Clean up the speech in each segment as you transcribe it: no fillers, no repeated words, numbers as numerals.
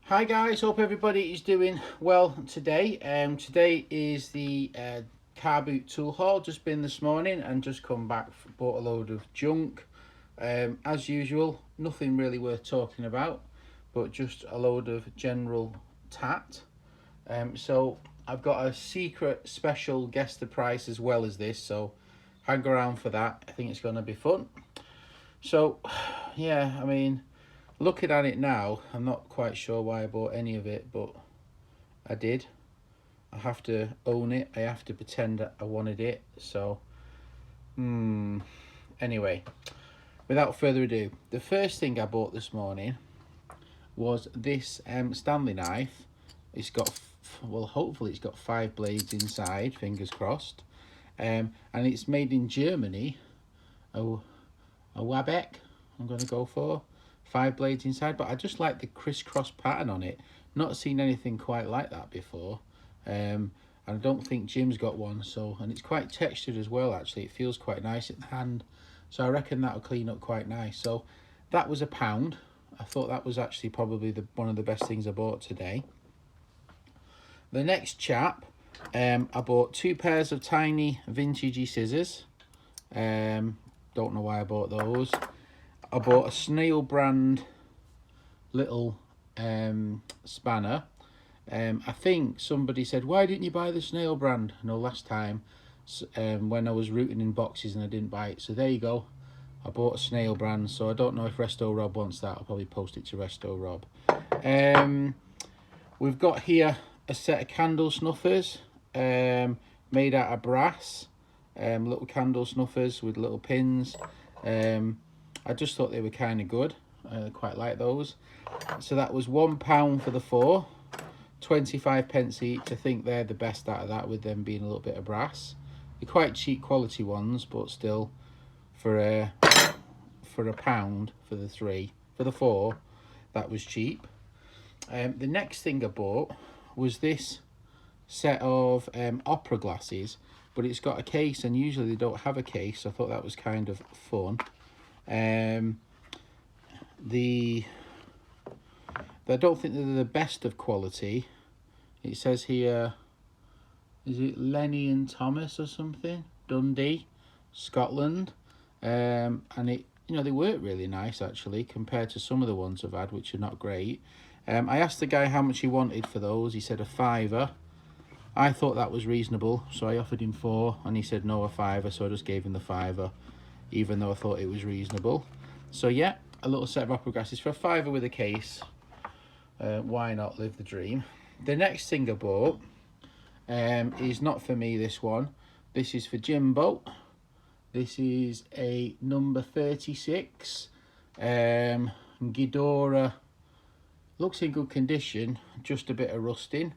Hi guys, hope everybody is doing well today. Today is the car boot tool haul. Just been this morning and just come back, bought a load of junk. As usual, nothing really worth talking about, but just a load of general tat. So I've got a secret special guess the price as well as this, so hang around for that. I think it's going to be fun. So yeah, I mean, looking at it now, I'm not quite sure why I bought any of it, but I did. I have to own it. I have to pretend that I wanted it. So, anyway, without further ado, the first thing I bought this morning was this Stanley knife. It's got, well, hopefully it's got 5 blades inside, fingers crossed. And it's made in Germany. A Wabeck, I'm going to go for. 5 blades inside, but I just like the crisscross pattern on it. Not seen anything quite like that before. And I don't think Jim's got one, so, and it's quite textured as well actually. It feels quite nice in the hand, so I reckon that'll clean up quite nice. So that was £1. I thought that was actually probably one of the best things I bought today. The next chap, I bought 2 pairs of tiny vintagey scissors. Don't know why I bought those. I bought a Snail brand little spanner. I think somebody said, why didn't you buy the Snail brand? No, last time when I was rooting in boxes and I didn't buy it. So there you go. I bought a Snail brand. So I don't know if Resto Rob wants that. I'll probably post it to Resto Rob. We've got here a set of candle snuffers made out of brass. Little candle snuffers with little pins. I just thought they were kind of good. I quite like those. So that was £1 for the 4, 25 pence each. I think they're the best out of that, with them being a little bit of brass. They're quite cheap quality ones, but still, for £1 for the 3, for the 4, that was cheap. The next thing I bought was this set of opera glasses, but it's got a case, and usually they don't have a case. So I thought that was kind of fun. I don't think they're the best of quality. It says here, is it Lenny and Thomas or something? Dundee, Scotland. And it, they work really nice actually compared to some of the ones I've had, which are not great. I asked the guy how much he wanted for those. He said £5. I thought that was reasonable, so I offered him 4, and he said no, £5, so I just gave him the £5, even though I thought it was reasonable. So yeah, a little set of opera glasses for £5 with a case. Why not live the dream? The next thing I bought is not for me, this one. This is for Jimbo. This is a number 36 ghidorah. Looks in good condition, just a bit of rusting.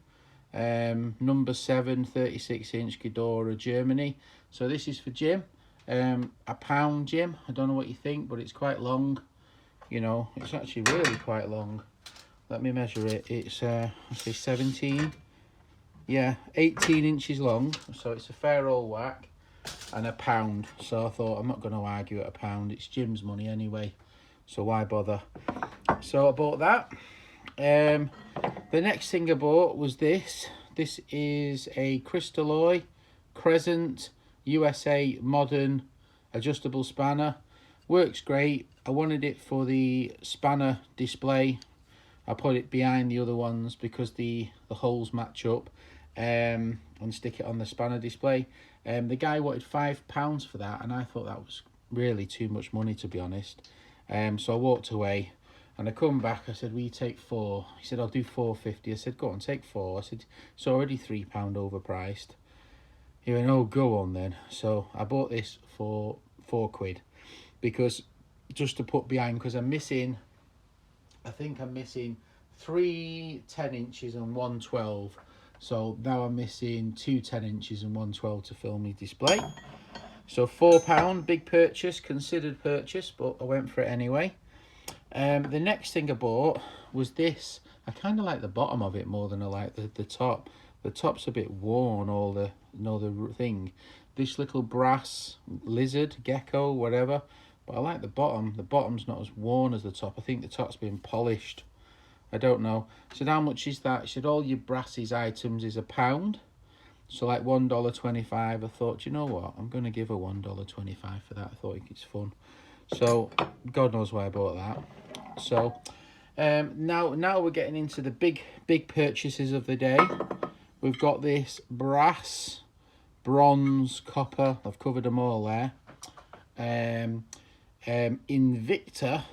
Number 7, 36-inch ghidorah, Germany. So this is for Jim. £1, Jim. I don't know what you think, but it's quite long. It's actually really quite long. Let me measure it. It's let's say 17. Yeah, 18 inches long. So it's a fair old whack, and £1. So I thought, I'm not going to argue at £1. It's Jim's money anyway, so why bother? So I bought that. The next thing I bought was this. This is a crystalloy crescent USA modern adjustable spanner. Works great. I wanted it for the spanner display. I put it behind the other ones because the holes match up, and stick it on the spanner display. The guy wanted £5 for that, and I thought that was really too much money, to be honest. So I walked away. And I come back, I said, will you take 4? He said, I'll do £4.50. I said, go on, take 4. I said, it's already £3 overpriced. He went, oh, go on then. So I bought this for £4, because just to put behind, because I'm missing, I think I'm missing 3 10 inches and 1 12. So now I'm missing 2 10 inches and 1 12 to fill my display. So £4, big purchase, considered purchase, but I went for it anyway. The next thing I bought was this. I kind of like the bottom of it more than I like the top. The top's a bit worn, all the thing. This little brass lizard, gecko, whatever. But I like the bottom. The bottom's not as worn as the top. I think the top's been polished. I don't know. I said, how much is that? She said, all your brasses items is £1. So like $1.25. I thought, you know what? I'm going to give her $1.25 for that. I thought it's fun. So God knows why I bought that. So now we're getting into the big purchases of the day. We've got this brass, bronze, copper. I've covered them all there. Invicta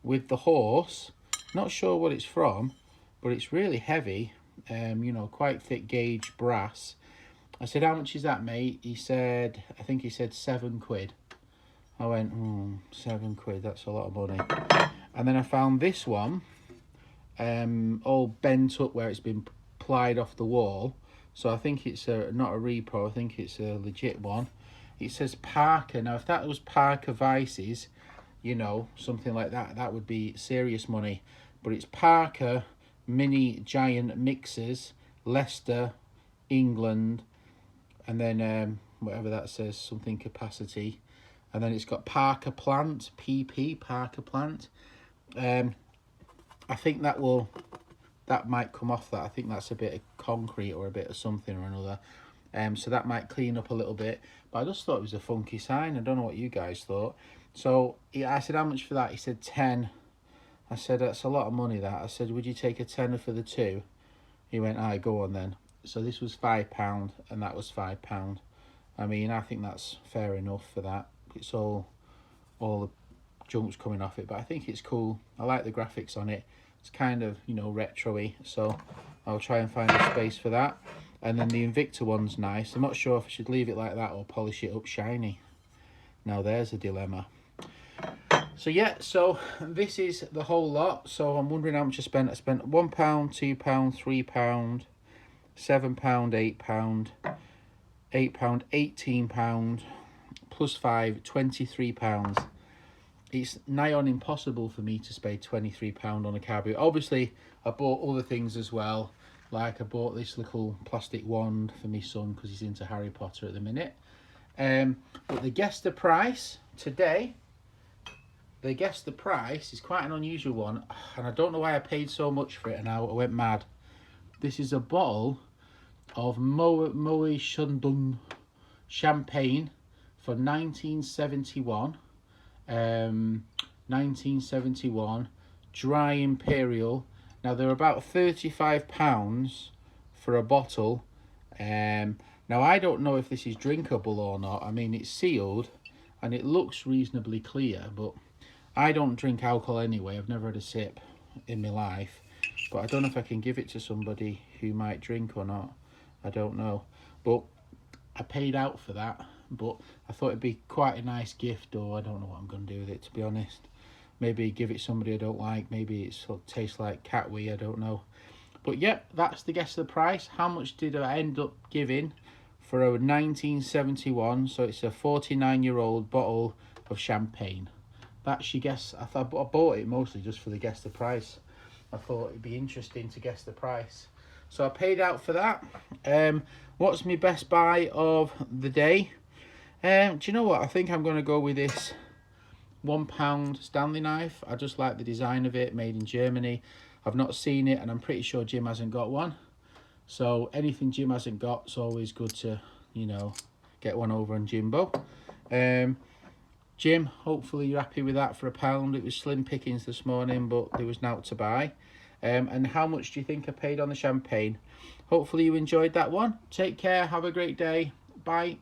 with the horse. Not sure what it's from, but it's really heavy. You know, quite thick gauge brass. I said, how much is that, mate? He said, I think he said £7. I went, £7, that's a lot of money. And then I found this one, all bent up where it's been plied off the wall. So I think it's not a repro, I think it's a legit one. It says Parker. Now, if that was Parker Vices, you know, something like that, that would be serious money. But it's Parker Mini Giant Mixers, Leicester, England, and then whatever that says, something capacity. And then it's got Parker Plant, PP, Parker Plant. I think that might come off that. I think that's a bit of concrete or a bit of something or another. So that might clean up a little bit. But I just thought it was a funky sign. I don't know what you guys thought. So I said, how much for that? He said 10. I said, that's a lot of money, that. I said, would you take a tenner for the two? He went, aye, go on then. So this was £5 and that was £5. I mean, I think that's fair enough for that. It's all the junk's coming off it, but I think it's cool. I like the graphics on it. It's kind of, you know, retro-y, so I'll try and find a space for that. And then the Invicta one's nice. I'm not sure if I should leave it like that or polish it up shiny. Now there's a dilemma. So yeah, so this is the whole lot. So I'm wondering how much I spent. I spent £1, £2, £3, £7, £8, £8, £18, plus 5, £23. It's nigh on impossible for me to spend £23 on a car boot. Obviously, I bought other things as well. Like I bought this little plastic wand for my son because he's into Harry Potter at the minute. But the guess the price today, the guess the price is quite an unusual one. And I don't know why I paid so much for it and I went mad. This is a bottle of Moët Chandon champagne for 1971. 1971 dry imperial. Now they're about £35 for a bottle. Now I don't know if this is drinkable or not. I mean, it's sealed and it looks reasonably clear, but I don't drink alcohol anyway. I've never had a sip in my life, but I don't know if I can give it to somebody who might drink or not. I don't know, but I paid out for that. But I thought it'd be quite a nice gift, or I don't know what I'm going to do with it, to be honest. Maybe give it somebody I don't like. Maybe it sort of tastes like cat wee, I don't know. But yep, that's the guess of the price. How much did I end up giving for a 1971? So it's a 49-year-old bottle of champagne. That's your guess. I bought it mostly just for the guess the price. I thought it'd be interesting to guess the price. So I paid out for that. What's my best buy of the day? Do you know what? I think I'm going to go with this £1 Stanley knife. I just like the design of it, made in Germany. I've not seen it and I'm pretty sure Jim hasn't got one. So anything Jim hasn't got, it's always good to, you know, get one over on Jimbo. Jim, hopefully you're happy with that for £1. It was slim pickings this morning, but there was nought to buy. And how much do you think I paid on the champagne? Hopefully you enjoyed that one. Take care. Have a great day. Bye.